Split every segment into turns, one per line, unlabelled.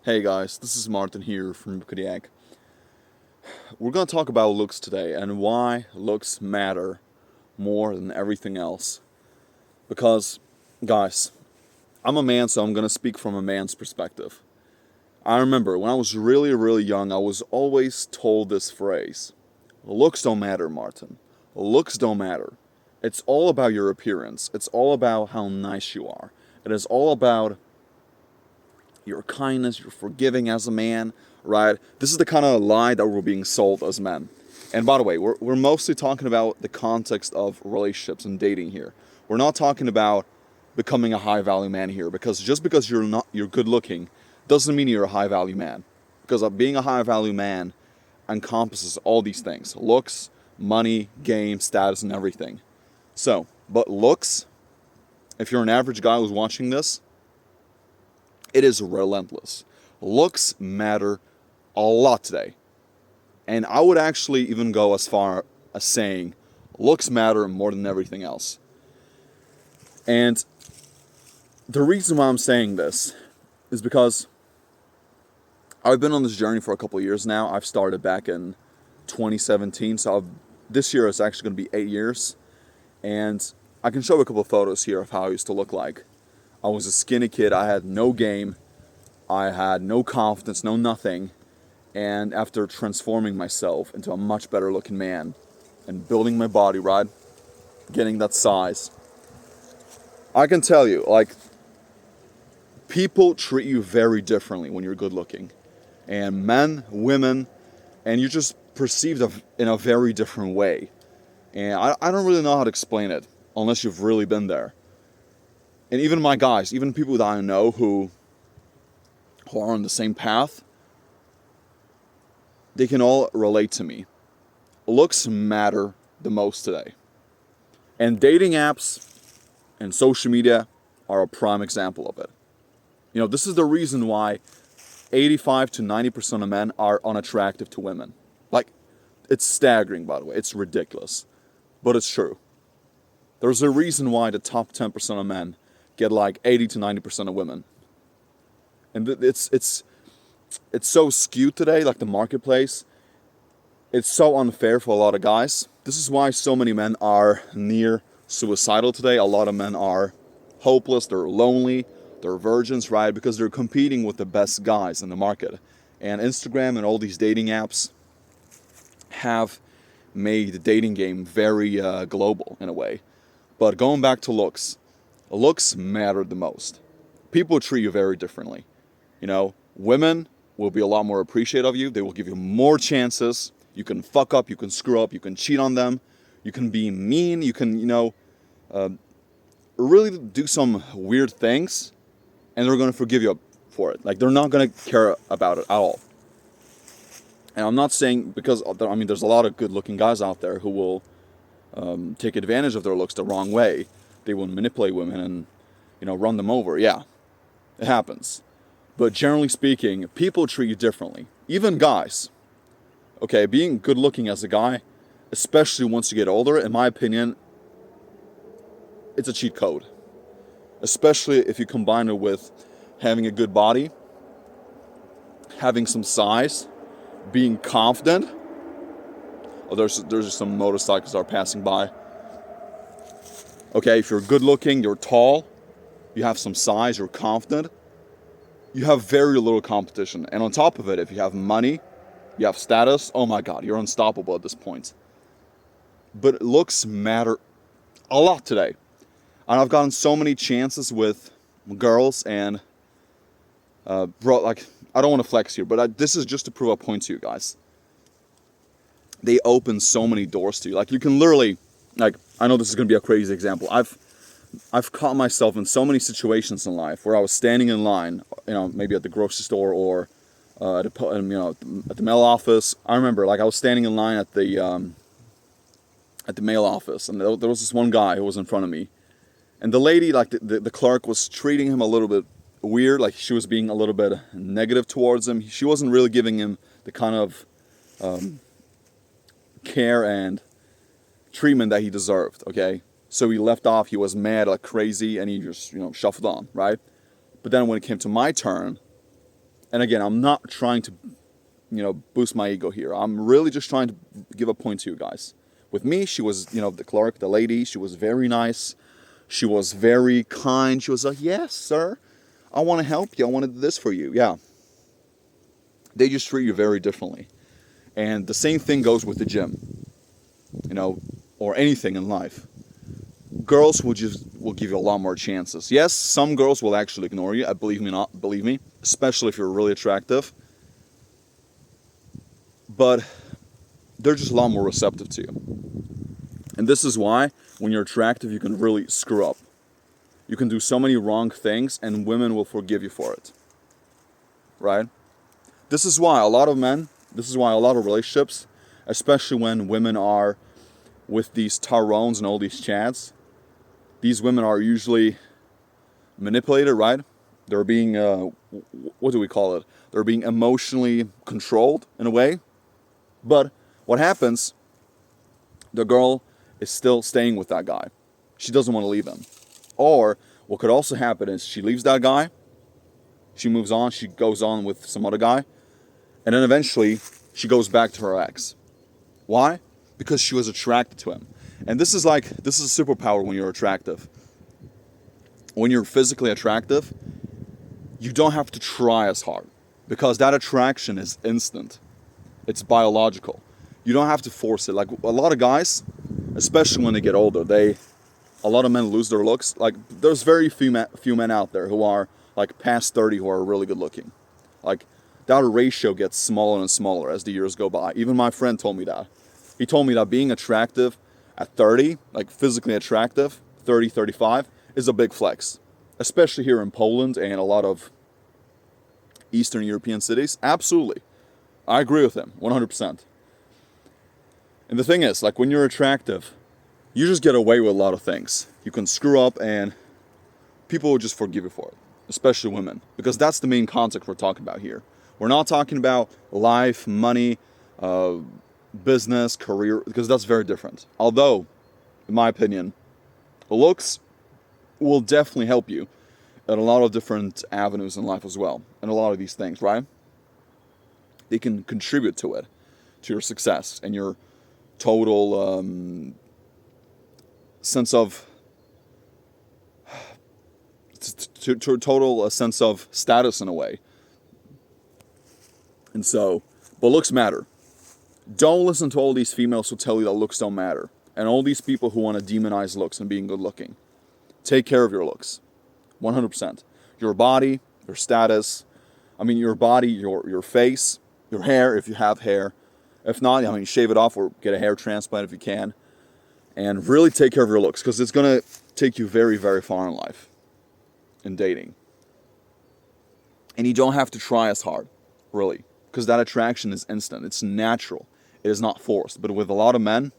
Hey guys, this is Martin here from Kodiak. We're going to talk about looks today and why looks matter more than everything else. Because, guys, I'm a man, so I'm going to speak from a man's perspective. I remember when I was really, really young, I was always told this phrase: looks don't matter, Martin. Looks don't matter. It's all about your appearance. It's all about how nice you are. It is all about your kindness, your forgiving as a man, right? This is the kind of lie that we're being sold as men. And by the way, we're mostly talking about the context of relationships and dating here. We're not talking about becoming a high value man here, because just because you're good looking doesn't mean you're a high value man. Because being a high value man encompasses all these things: looks, money, game, status, and everything. But looks, if you're an average guy who's watching this, it is relentless. Looks matter a lot today. And I would actually even go as far as saying looks matter more than everything else. And the reason why I'm saying this is because I've been on this journey for a couple of years now. I've started back in 2017, so this year is actually going to be 8 years. And I can show a couple of photos here of how I used to look like. I was a skinny kid. I had no game. I had no confidence, no nothing. And after transforming myself into a much better looking man and building my body, right, getting that size, I can tell you, like, people treat you very differently when you're good looking. And men, women, and you're just perceived in a very different way. And I don't really know how to explain it unless you've really been there. And even my guys, even people that I know who are on the same path, they can all relate to me. Looks matter the most today. And dating apps and social media are a prime example of it. You know, this is the reason why 85 to 90% of men are unattractive to women. Like, it's staggering, by the way. It's ridiculous. But it's true. There's a reason why the top 10% of men get like 80 to 90% of women. And it's so skewed today, like the marketplace. It's so unfair for a lot of guys. This is why so many men are near suicidal today. A lot of men are hopeless, they're lonely, they're virgins, right? Because they're competing with the best guys in the market. And Instagram and all these dating apps have made the dating game very global in a way. But going back to looks matter the most. People treat you very differently. You know, women will be a lot more appreciative of you. They will give you more chances. You can fuck up, you can screw up, you can cheat on them, you can be mean, you can, really do some weird things, and they're going to forgive you for it. Like, they're not going to care about it at all. And I'm not saying, because, I mean, there's a lot of good-looking guys out there who will take advantage of their looks the wrong way. They will manipulate women and, run them over. Yeah, it happens. But generally speaking, people treat you differently. Even guys. Okay, being good looking as a guy, especially once you get older, in my opinion, it's a cheat code. Especially if you combine it with having a good body, having some size, being confident. Oh, there's just some motorcycles that are passing by. Okay, if you're good looking, you're tall, you have some size, you're confident, you have very little competition. And on top of it, if you have money, you have status, oh my God, you're unstoppable at this point. But looks matter a lot today. And I've gotten so many chances with girls, and I don't want to flex here, but this is just to prove a point to you guys. They open so many doors to you. Like, you can literally, I know this is going to be a crazy example. I've caught myself in so many situations in life where I was standing in line, maybe at the grocery store or at the mail office. I remember, I was standing in line at the mail office, and there was this one guy who was in front of me, and the lady, the clerk, was treating him a little bit weird. Like, she was being a little bit negative towards him. She wasn't really giving him the kind of care and treatment that he deserved. Okay. So he left off, he was mad like crazy, and he just, shuffled on, right? But then when it came to my turn, And again, I'm not trying to, boost my ego here. I'm really just trying to give a point to you guys. With me, she was, the clerk, the lady, she was very nice. She was very kind. She was like, yes, sir, I want to help you. I want to do this for you. Yeah. They just treat you very differently. And the same thing goes with the gym, or anything in life. Girls will give you a lot more chances. Yes, some girls will actually ignore you. Believe me, especially if you're really attractive. But they're just a lot more receptive to you. And this is why when you're attractive, you can really screw up. You can do so many wrong things and women will forgive you for it. Right? This is why a lot of relationships, especially when women are with these Tyrones and all these Chads, these women are usually manipulated, right? They're being, what do we call it? They're being emotionally controlled in a way. But what happens, the girl is still staying with that guy. She doesn't want to leave him. Or what could also happen is she leaves that guy, she moves on, she goes on with some other guy, and then eventually she goes back to her ex. Why? Because she was attracted to him. And this is a superpower when you're attractive. When you're physically attractive, you don't have to try as hard because that attraction is instant. It's biological. You don't have to force it. Like a lot of guys, especially when they get older, a lot of men lose their looks. Like there's very few men out there who are like past 30 who are really good looking. Like that ratio gets smaller and smaller as the years go by. Even my friend told me that. He told me that being attractive at 30, like physically attractive, 30, 35, is a big flex. Especially here in Poland and a lot of Eastern European cities. Absolutely. I agree with him, 100%. And the thing is, like when you're attractive, you just get away with a lot of things. You can screw up and people will just forgive you for it. Especially women. Because that's the main context we're talking about here. We're not talking about life, money, business, career, because that's very different. Although, in my opinion, looks will definitely help you in a lot of different avenues in life as well. And a lot of these things, right? They can contribute to it, to your success and your total sense of sense of status in a way. And so, but looks matter. Don't listen to all these females who tell you that looks don't matter, and all these people who want to demonize looks and being good looking. Take care of your looks, 100%. Your body, your status. I mean, your body, your face, your hair if you have hair. If not, shave it off or get a hair transplant if you can. And really take care of your looks because it's going to take you very, very far in life, in dating. And you don't have to try as hard, really, because that attraction is instant. It's natural. It is not forced. But with a lot of men,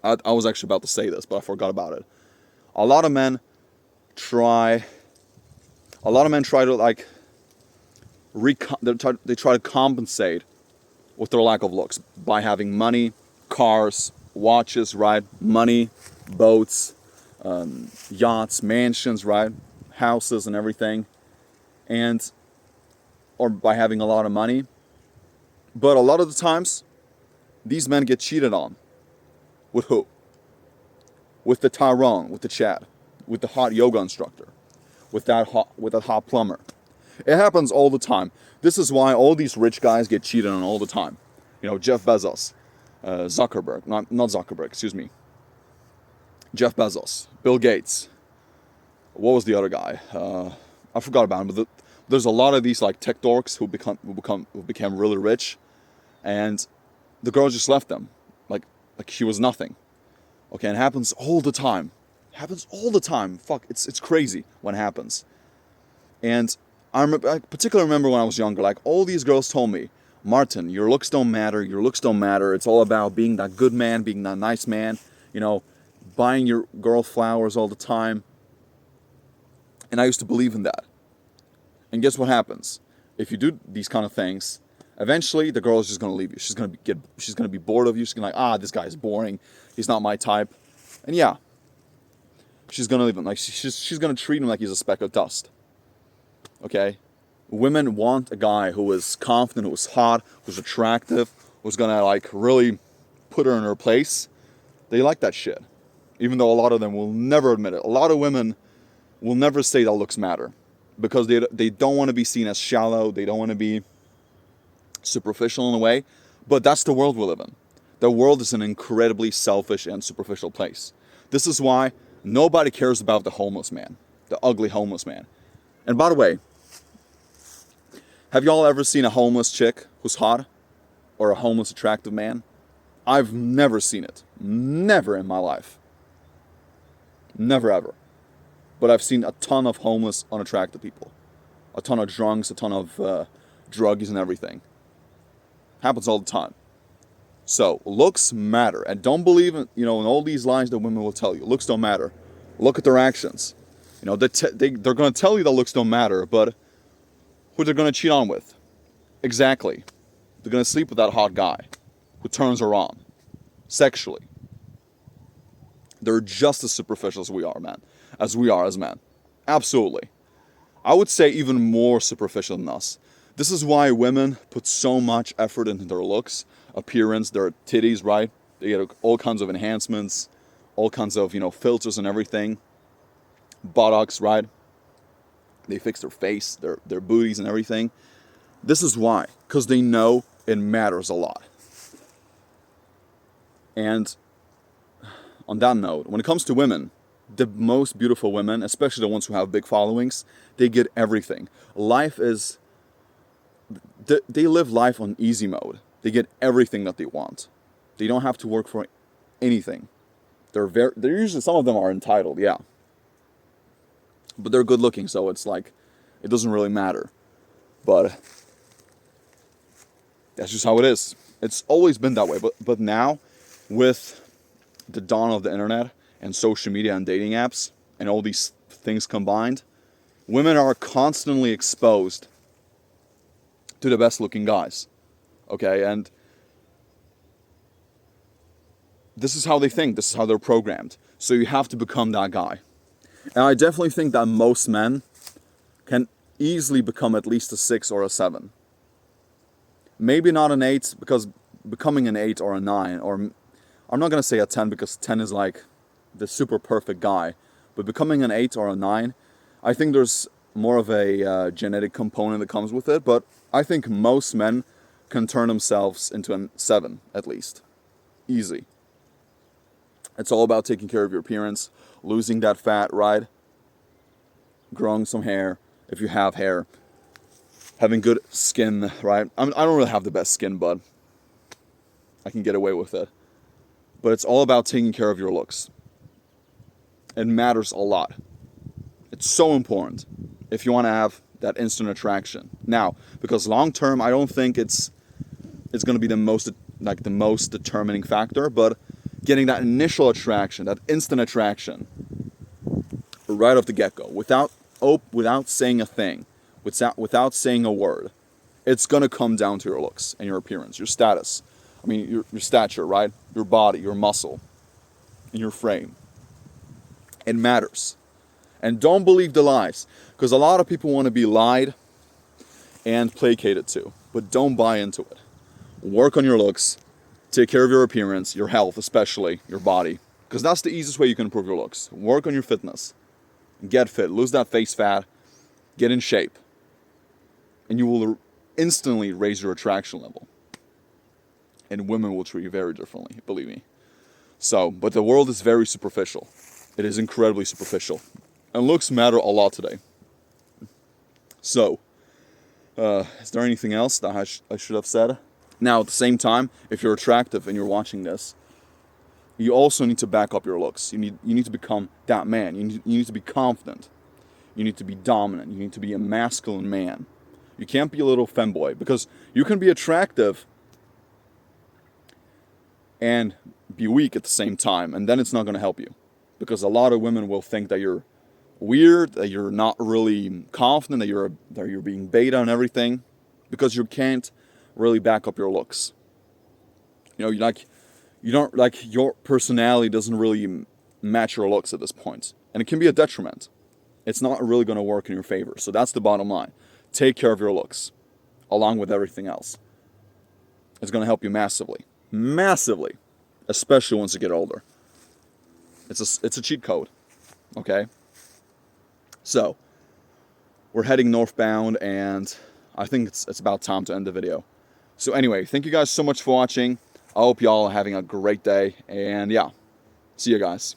I was actually about to say this, but I forgot about it. A lot of men try to like, they try to compensate with their lack of looks by having money, cars, watches, right? Money, boats, yachts, mansions, right? Houses and everything. Or by having a lot of money. But a lot of the times, these men get cheated on. With who? With the Tyrone, with the Chad, with the hot yoga instructor, with that hot plumber. It happens all the time. This is why all these rich guys get cheated on all the time. Jeff Bezos, Zuckerberg, not Zuckerberg, excuse me. Jeff Bezos, Bill Gates. What was the other guy? I forgot about him. But there's a lot of these like tech dorks who became really rich, and the girl just left them, like she was nothing. Okay, and it happens all the time. Fuck, it's crazy when it happens. And I particularly remember when I was younger, like all these girls told me, Martin, your looks don't matter. It's all about being that good man, being that nice man, buying your girl flowers all the time. And I used to believe in that. And guess what happens? If you do these kind of things, eventually the girl is just going to leave you. She's going to be bored of you. She's going to be like, this guy is boring. He's not my type. And yeah, she's going to leave him. Like she's going to treat him like he's a speck of dust. Okay? Women want a guy who is confident, who is hot, who's attractive, who's gonna like really put her in her place. They like that shit. Even though a lot of them will never admit it. A lot of women will never say that looks matter because they don't want to be seen as shallow. They don't want to be superficial in a way. But that's the world we live in. The world is an incredibly selfish and superficial place. This is why nobody cares about the homeless man, the ugly homeless man. And by the way, have y'all ever seen a homeless chick who's hot? Or a homeless attractive man? I've never seen it. Never in my life. Never ever. But I've seen a ton of homeless, unattractive people. A ton of drunks, a ton of druggies and everything. Happens all the time. So, looks matter. And don't believe in all these lies that women will tell you. Looks don't matter. Look at their actions. They're going to tell you that looks don't matter, but who they're going to cheat on with? Exactly. They're going to sleep with that hot guy who turns her on sexually. They're just as superficial as we are, man. As we are as men. Absolutely. I would say even more superficial than us. This is why women put so much effort into their looks, appearance, their titties, right? They get all kinds of enhancements, all kinds of, filters and everything. Buttocks, right? They fix their face, their booties and everything. This is why. Because they know it matters a lot. And on that note, when it comes to women, the most beautiful women, especially the ones who have big followings, they get everything. They live life on easy mode. They get everything that they want. They don't have to work for anything. They're usually, some of them are entitled, yeah. But they're good looking, so it's like, it doesn't really matter. But that's just how it is. It's always been that way. But now, with the dawn of the internet and social media and dating apps and all these things combined, women are constantly exposed to the best looking guys. Okay, and this is how they think. This is how they're programmed. So you have to become that guy. And I definitely think that most men can easily become at least a 6 or a 7. Maybe not an 8, because becoming an 8 or a 9, or I'm not going to say a 10 because 10 is like the super perfect guy. But becoming an 8 or a 9, I think there's more of a genetic component that comes with it. But I think most men can turn themselves into a 7 at least. Easy. It's all about taking care of your appearance, losing that fat, right? Growing some hair, if you have hair. Having good skin, right? I don't really have the best skin, but I can get away with it. But it's all about taking care of your looks. It matters a lot. It's so important if you want to have that instant attraction. Now, because long term, I don't think it's going to be the most determining factor, but getting that initial attraction, that instant attraction, right off the get-go, without saying a thing, without saying a word, it's gonna come down to your looks and your appearance, your status. I mean, your stature, right? Your body, your muscle, and your frame. It matters. And don't believe the lies, because a lot of people want to be lied and placated to, but don't buy into it. Work on your looks. Take care of your appearance, your health especially, your body. Because that's the easiest way you can improve your looks. Work on your fitness. Get fit. Lose that face fat. Get in shape. And you will instantly raise your attraction level. And women will treat you very differently, believe me. So, but the world is very superficial. It is incredibly superficial. And looks matter a lot today. So, is there anything else that I should have said? Now, at the same time, if you're attractive and you're watching this, you also need to back up your looks. You need to become that man. You need to be confident. You need to be dominant. You need to be a masculine man. You can't be a little femboy, because you can be attractive and be weak at the same time, and then it's not going to help you. Because a lot of women will think that you're weird, that you're not really confident, that you're being beta and everything, because you can't really back up your looks. Your personality doesn't really match your looks at this point. And it can be a detriment. It's not really going to work in your favor. So that's the bottom line. take care of your looks, along with everything else. It's going to help you massively. Massively. Especially once you get older. It's a cheat code. Okay? So, we're heading northbound, and I think it's about time to end the video. So anyway, thank you guys so much for watching. I hope y'all are having a great day, and yeah, see you guys.